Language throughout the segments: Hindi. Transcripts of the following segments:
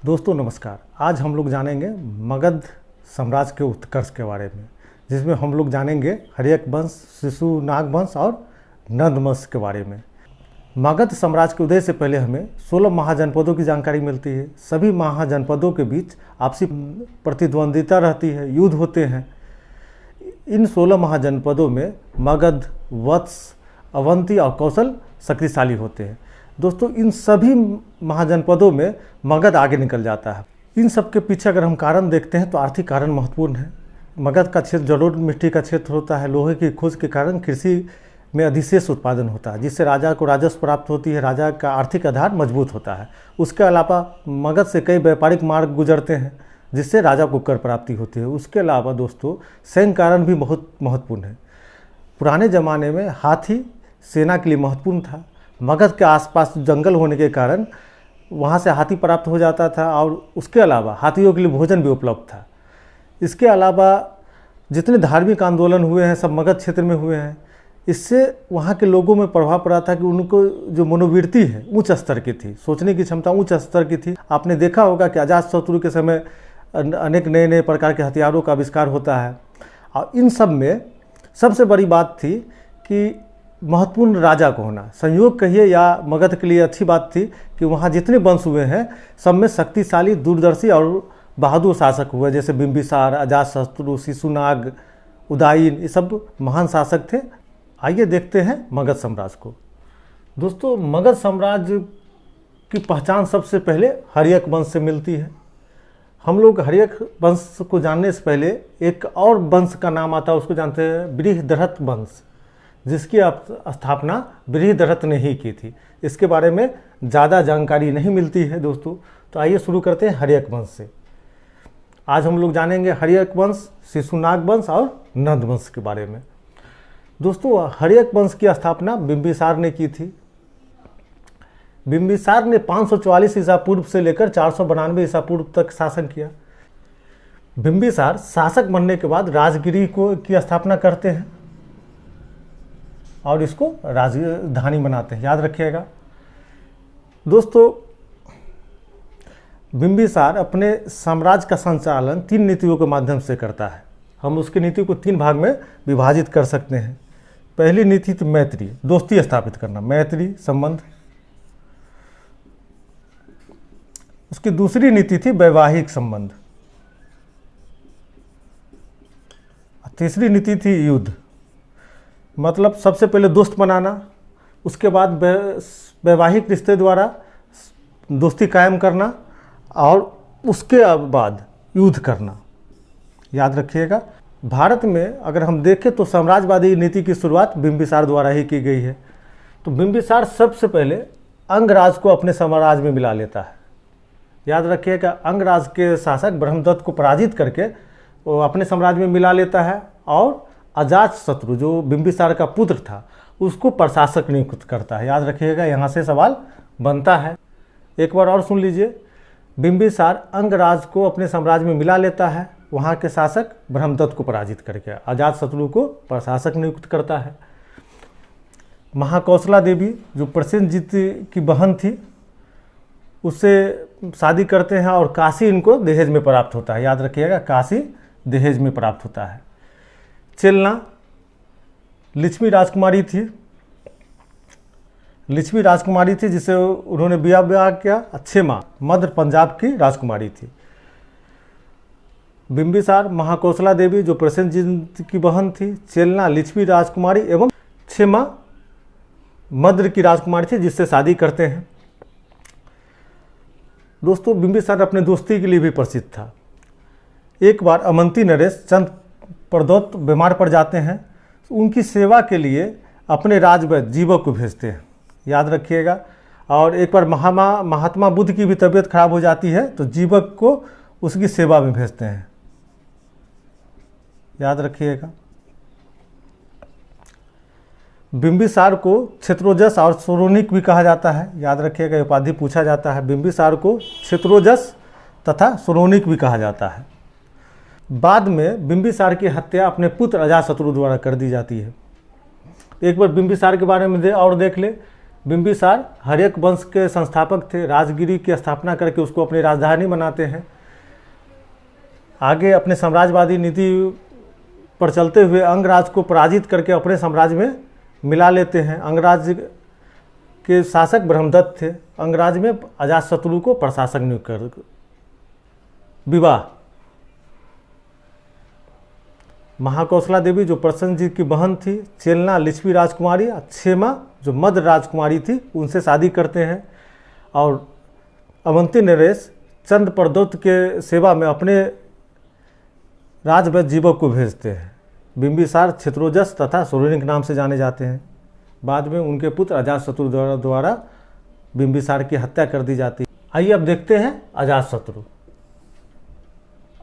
दोस्तों नमस्कार। आज हम लोग जानेंगे मगध साम्राज्य के उत्कर्ष के बारे में, जिसमें हम लोग जानेंगे हर्यक वंश, शिशुनाग वंश और नंद वंश के बारे में। मगध साम्राज्य के उदय से पहले हमें 16 महाजनपदों की जानकारी मिलती है। सभी महाजनपदों के बीच आपसी प्रतिद्वंदिता रहती है, युद्ध होते हैं। इन 16 महाजनपदों में मगध, वत्स, अवंती और कौशल शक्तिशाली होते हैं। दोस्तों इन सभी महाजनपदों में मगध आगे निकल जाता है। इन सब के पीछे अगर हम कारण देखते हैं तो आर्थिक कारण महत्वपूर्ण है। मगध का क्षेत्र जलोढ़ मिट्टी का क्षेत्र होता है। लोहे की खोज के कारण कृषि में अधिशेष उत्पादन होता है, जिससे राजा को राजस्व प्राप्त होती है। राजा का आर्थिक आधार मजबूत होता है। उसके अलावा मगध से कई व्यापारिक मार्ग गुजरते हैं, जिससे राजा को कर प्राप्ति होती है। उसके अलावा दोस्तों सैन्य कारण भी बहुत महत्वपूर्ण है। पुराने ज़माने में हाथी सेना के लिए महत्वपूर्ण था। मगध के आसपास जंगल होने के कारण वहाँ से हाथी प्राप्त हो जाता था और उसके अलावा हाथियों के लिए भोजन भी उपलब्ध था। इसके अलावा जितने धार्मिक आंदोलन हुए हैं सब मगध क्षेत्र में हुए हैं। इससे वहाँ के लोगों में प्रभाव पड़ा था कि उनको जो मनोवृत्ति है उच्च स्तर की थी, सोचने की क्षमता उच्च स्तर की थी। आपने देखा होगा कि अजातशत्रु के समय अनेक नए नए प्रकार के हथियारों का आविष्कार होता है। और इन सब में सबसे बड़ी बात थी कि महत्वपूर्ण राजा को होना। संयोग कहिए या मगध के लिए अच्छी बात थी कि वहाँ जितने वंश हुए हैं सब में शक्तिशाली, दूरदर्शी और बहादुर शासक हुए, जैसे बिंबिसार, अजातशत्रु, शिशुनाग, उदयन, ये सब महान शासक थे। आइए देखते हैं मगध साम्राज्य को। दोस्तों मगध साम्राज्य की पहचान सबसे पहले हर्यक वंश से मिलती है। हम लोग हर्यक वंश को जानने से पहले एक और वंश का नाम आता है, उसको जानते हैं बृहद्रथ वंश, जिसकी स्थापना बृहद्रथ ने ही की थी। इसके बारे में ज़्यादा जानकारी नहीं मिलती है दोस्तों। तो आइए शुरू करते हैं हर्यक वंश से। आज हम लोग जानेंगे हर्यक वंश, शिशुनाग वंश और नंद वंश के बारे में। दोस्तों हर्यक वंश की स्थापना बिंबिसार ने की थी। बिंबिसार ने 544 ईसा पूर्व से लेकर 492 ईसा पूर्व तक शासन किया। बिंबिसार शासक बनने के बाद राजगिरी की स्थापना करते हैं और इसको राजधानी बनाते हैं, याद रखिएगा। दोस्तों बिंबिसार अपने साम्राज्य का संचालन 3 नीतियों के माध्यम से करता है। हम उसकी नीति को 3 भाग में विभाजित कर सकते हैं। पहली नीति थी मैत्री, दोस्ती स्थापित करना, मैत्री संबंध। उसकी दूसरी नीति थी वैवाहिक संबंध। तीसरी नीति थी युद्ध, मतलब सबसे पहले दोस्त बनाना, उसके बाद वैवाहिक रिश्ते द्वारा दोस्ती कायम करना और उसके बाद युद्ध करना, याद रखिएगा। भारत में अगर हम देखें तो साम्राज्यवादी नीति की शुरुआत बिंबिसार द्वारा ही की गई है। तो बिंबिसार सबसे पहले अंगराज को अपने साम्राज्य में मिला लेता है, याद रखिएगा। अंगराज के शासक ब्रह्मदत्त को पराजित करके वो अपने साम्राज्य में मिला लेता है और अजातशत्रु जो बिंबिसार का पुत्र था उसको प्रशासक नियुक्त करता है, याद रखिएगा। यहाँ से सवाल बनता है। एक बार और सुन लीजिए। बिंबिसार अंगराज को अपने साम्राज्य में मिला लेता है, वहाँ के शासक ब्रह्मदत्त को पराजित करके अजातशत्रु को प्रशासक नियुक्त करता है। महाकौशला देवी जो प्रसेनजीत की बहन थी उससे शादी करते हैं और काशी इनको दहेज में प्राप्त होता है, याद रखिएगा। काशी दहेज में प्राप्त होता है। चेलना लिच्छवी राजकुमारी थी, जिसे उन्होंने ब्याह किया। क्षेमा मध्य पंजाब की राजकुमारी थी। बिंबिसार महाकौशला देवी जो प्रसेनजीत की बहन थी, चेलना लिच्छवी राजकुमारी एवं क्षेमा मध्य की राजकुमारी थी, जिससे शादी करते हैं। दोस्तों बिंबिसार अपने दोस्ती के लिए भी प्रसिद्ध था। एक बार अवंती नरेश चंद प्रदत्त बीमार पड़ जाते हैं, उनकी सेवा के लिए अपने राजवैद्य जीवक को भेजते हैं, याद रखिएगा। और एक बार महात्मा बुद्ध की भी तबीयत खराब हो जाती है तो जीवक को उसकी सेवा में भेजते हैं, याद रखिएगा। बिंबिसार को क्षेत्रोजस और सोरोनिक भी कहा जाता है, याद रखिएगा। ये उपाधि पूछा जाता है। बिंबिसार को क्षेत्रोजस तथा सोरोनिक भी कहा जाता है। बाद में बिंबिसार की हत्या अपने पुत्र अजातशत्रु द्वारा कर दी जाती है। एक बार बिंबिसार के बारे में और देख ले। बिंबिसार हर्यक वंश के संस्थापक थे। राजगिरी की स्थापना करके उसको अपनी राजधानी बनाते हैं। आगे अपने साम्राज्यवादी नीति पर चलते हुए अंगराज को पराजित करके अपने साम्राज्य में मिला लेते हैं। अंगराज के शासक ब्रह्मदत्त थे। अंगराज में अजातशत्रु को प्रशासक नियुक्त कर। विवाह महाकौशला देवी जो प्रसन्नजीत की बहन थी, चेलना लिच्छवी राजकुमारी, क्षेमा जो मध्य राजकुमारी थी, उनसे शादी करते हैं और अवंती नरेश चंद प्रदत्त के सेवा में अपने राजवैद्य जीवक को भेजते हैं। बिंबिसार क्षेत्रोजस तथा सोरेनिक नाम से जाने जाते हैं। बाद में उनके पुत्र अजातशत्रु द्वारा बिंबिसार की हत्या कर दी जाती है। आइए अब देखते हैं अजातशत्रु।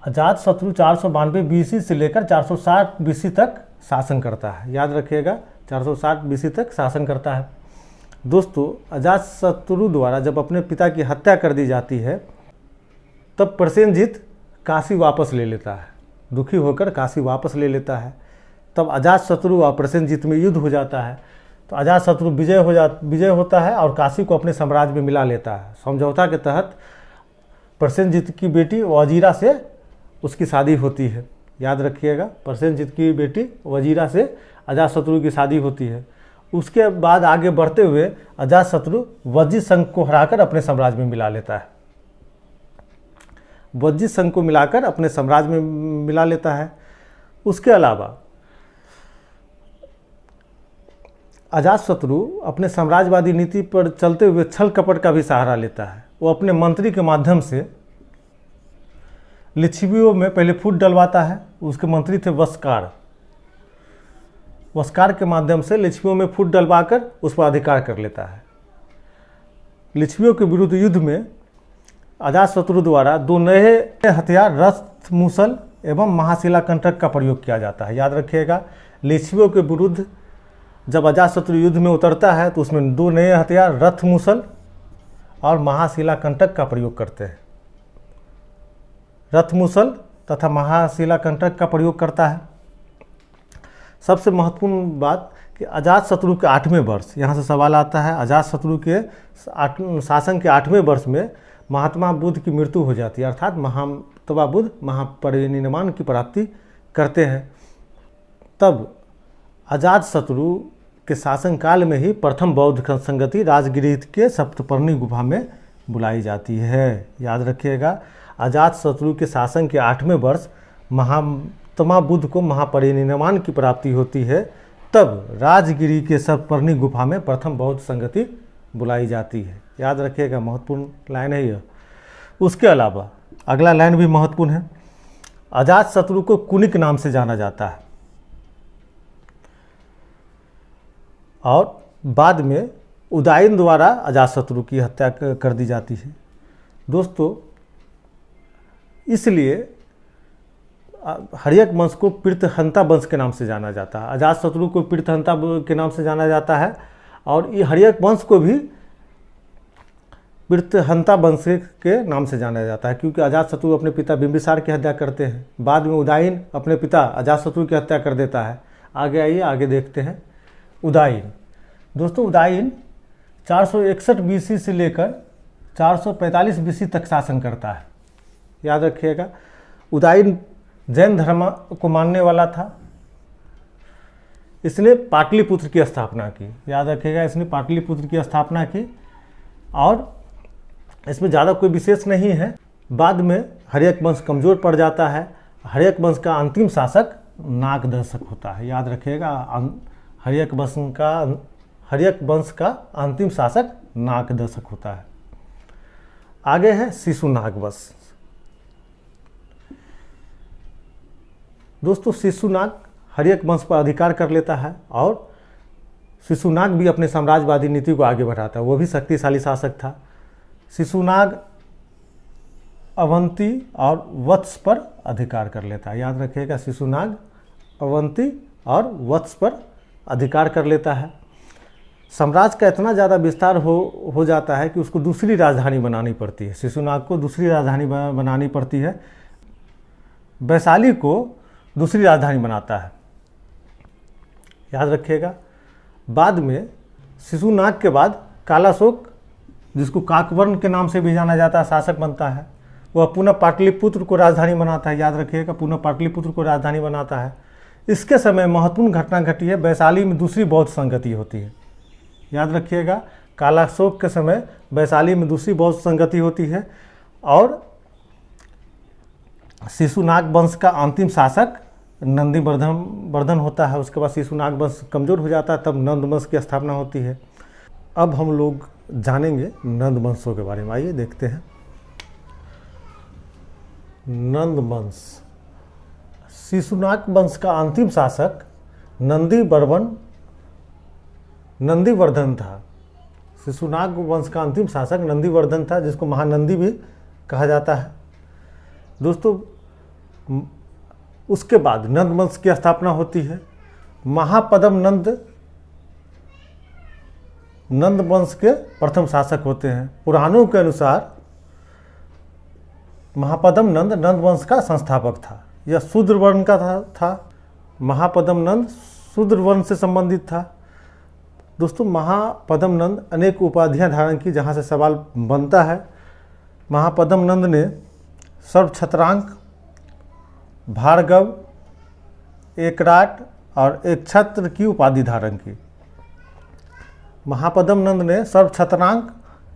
अजातशत्रु 492 बीसी से लेकर 460 बीसी तक शासन करता है। याद रखिएगा 460 बीसी तक शासन करता है। दोस्तों, अजातशत्रु द्वारा जब अपने पिता की हत्या कर दी जाती है तब प्रसेनजीत काशी वापस ले लेता है। दुखी होकर काशी वापस ले लेता है। तब अजातशत्रु और प्रसेनजीत में युद्ध हो जाता है। तो अजातशत्रु विजय होता है और काशी को अपने साम्राज्य में मिला लेता है। समझौता के तहत प्रसेनजीत की बेटी वजीरा से उसकी शादी होती है। याद रखिएगा, प्रसेनजीत की बेटी वजीरा से अजातशत्रु की शादी होती है। उसके बाद आगे बढ़ते हुए अजातशत्रु वज्जी संघ को हराकर अपने साम्राज्य में मिला लेता है। वज्जी संघ को मिलाकर अपने साम्राज्य में मिला लेता है। उसके अलावा अजातशत्रु अपने साम्राज्यवादी नीति पर चलते हुए छल कपट का भी सहारा लेता है। वो अपने मंत्री के माध्यम से लिच्छवियों में पहले फूट डलवाता है। उसके मंत्री थे वस्कार। वस्कार के माध्यम से लिच्छवियों में फूट डलवाकर उस पर अधिकार कर लेता है। लिच्छवियों के विरुद्ध युद्ध में अजातशत्रु द्वारा 2 नए हथियार रथ मूसल एवं महाशिला कंटक का प्रयोग किया जाता है। याद रखिएगा, लिच्छवियों के विरुद्ध जब अजातशत्रु युद्ध में उतरता है तो उसमें 2 नए हथियार रथ मूसल और महाशिला कंटक का प्रयोग करते हैं। रथ मूसल तथा महाशिला कंटक का प्रयोग करता है। सबसे महत्वपूर्ण बात कि अजातशत्रु के 8वें वर्ष, यहाँ से सवाल आता है, अजातशत्रु के शासन के 8वें वर्ष में महात्मा बुद्ध की मृत्यु हो जाती है। अर्थात महात्मा बुद्ध महापरिनिर्वाण की प्राप्ति करते हैं। तब अजातशत्रु के शासनकाल में ही प्रथम बौद्ध संगति राजगिरी के सप्तपर्णी गुफा में बुलाई जाती है। याद रखिएगा, अजातशत्रु के शासन के 8वें वर्ष महात्मा बुद्ध को महापरिनिर्वाण की प्राप्ति होती है। तब राजगिरी के सप्तपर्णी गुफा में प्रथम बौद्ध संगति बुलाई जाती है। याद रखिएगा, महत्वपूर्ण लाइन है यह। उसके अलावा अगला लाइन भी महत्वपूर्ण है। अजातशत्रु को कुनिक नाम से जाना जाता है और बाद में उदायन द्वारा अजातशत्रु की हत्या कर दी जाती है। दोस्तों, इसलिए हर्यक वंश को पीड़ितहंता वंश के नाम से जाना जाता है। अजातशत्रु को पीड़ितहंता के नाम से जाना जाता है और ये हर्यक वंश को भी पीड़ितहंता वंश के नाम से जाना जाता है, क्योंकि अजातशत्रु अपने पिता बिंबिसार की हत्या करते हैं। बाद में उदायन अपने पिता अजातशत्रु की हत्या कर देता है। आगे आइए, आगे देखते हैं उदायन। दोस्तों, उदायन 461 बीसी से लेकर 445 बीसी तक शासन करता है। याद रखिएगा, उदायन जैन धर्म को मानने वाला था। इसने पाटलिपुत्र की स्थापना की। याद रखिएगा, इसने पाटलिपुत्र की स्थापना की और इसमें ज़्यादा कोई विशेष नहीं है। बाद में हर्यक वंश कमज़ोर पड़ जाता है। हर्यक वंश का अंतिम शासक नागदर्शक होता है। याद रखिएगा, हर्यक वंश का अंतिम शासक नागदर्शक होता है। आगे है शिशुनाग वंश। दोस्तों, शिशुनाग हर्यक वंश पर अधिकार कर लेता है और शिशुनाग भी अपने साम्राज्यवादी नीति को आगे बढ़ाता है। वो भी शक्तिशाली शासक था। शिशुनाग अवंती और वत्स पर अधिकार कर लेता है। याद रखिएगा, शिशुनाग अवंती और वत्स पर अधिकार कर लेता है। साम्राज्य का इतना ज़्यादा विस्तार हो जाता है कि उसको दूसरी राजधानी बनानी पड़ती है। शिशुनाग को दूसरी राजधानी बनानी पड़ती है। वैशाली को दूसरी राजधानी बनाता है। याद रखिएगा, बाद में शिशुनाग के बाद कालाशोक, जिसको काकवर्ण के नाम से भी जाना जाता है, शासक बनता है। वह पुनः पाटलिपुत्र को राजधानी बनाता है। याद रखिएगा, पुनः पाटलिपुत्र को राजधानी बनाता है। इसके समय महत्वपूर्ण घटना घटी है, वैशाली में दूसरी बौद्ध संगति होती है। याद रखिएगा, कालाशोक के समय वैशाली में दूसरी बौद्ध संगति होती है और शिशुनाग वंश का अंतिम शासक नंदीवर्धन होता है। उसके बाद शिशुनाग वंश कमज़ोर हो जाता है, तब नंद वंश की स्थापना होती है। अब हम लोग जानेंगे नंद वंशों के बारे में। आइए देखते हैं। नंद वंश, शिशुनाग वंश का अंतिम शासक नंदीवर्धन था। शिशुनाग वंश का अंतिम शासक नंदीवर्धन था, जिसको महानंदी भी कहा जाता है। दोस्तों, उसके बाद नंद वंश की स्थापना होती है। महापद्म नंद वंश के प्रथम शासक होते हैं। पुराणों के अनुसार महापद्म नंद वंश का संस्थापक था। यह शूद्र वर्ण का था। महापद्म नंद शूद्र वर्ण से संबंधित था। दोस्तों, महापद्म नंद अनेक उपाधियां धारण की, जहां से सवाल बनता है। महापद्म नंद ने सर्वछत्रांक, भार्गव, एकराट और एक छत्र की उपाधि धारण की। महापद्म नंद ने सर्वछत्रांक,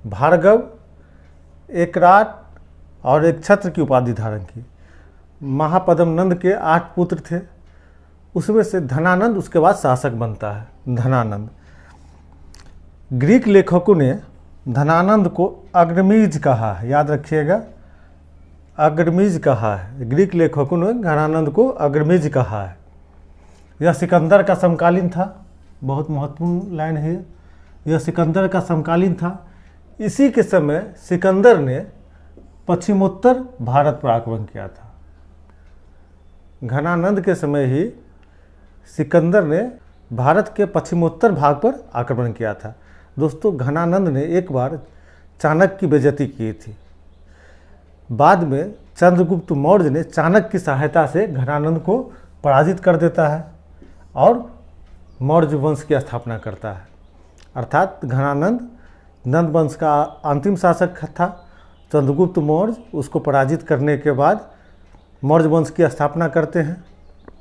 भार्गव, एकराट और एक छत्र की उपाधि धारण की। महापद्म नंद के 8 पुत्र थे, उसमें से धनानंद उसके बाद शासक बनता है। धनानंद, ग्रीक लेखकों ने धनानंद को अग्रमीज कहा है। याद रखिएगा, अग्रमीज कहा है। ग्रीक लेखकों ने धनानंद को अग्रमीज कहा है। यह सिकंदर का समकालीन था। बहुत महत्वपूर्ण लाइन है। यह सिकंदर का समकालीन था। इसी के समय सिकंदर ने पश्चिमोत्तर भारत पर आक्रमण किया था। घनानंद के समय ही सिकंदर ने भारत के पश्चिमोत्तर भाग पर आक्रमण किया था। दोस्तों, घनानंद ने एक बार चाणक्य की बेइज्जती की थी। बाद में चंद्रगुप्त मौर्य ने चाणक्य की सहायता से घनानंद को पराजित कर देता है और मौर्य वंश की स्थापना करता है। अर्थात घनानंद नंद वंश का अंतिम शासक था। चंद्रगुप्त मौर्य उसको पराजित करने के बाद मौर्य वंश की स्थापना करते हैं।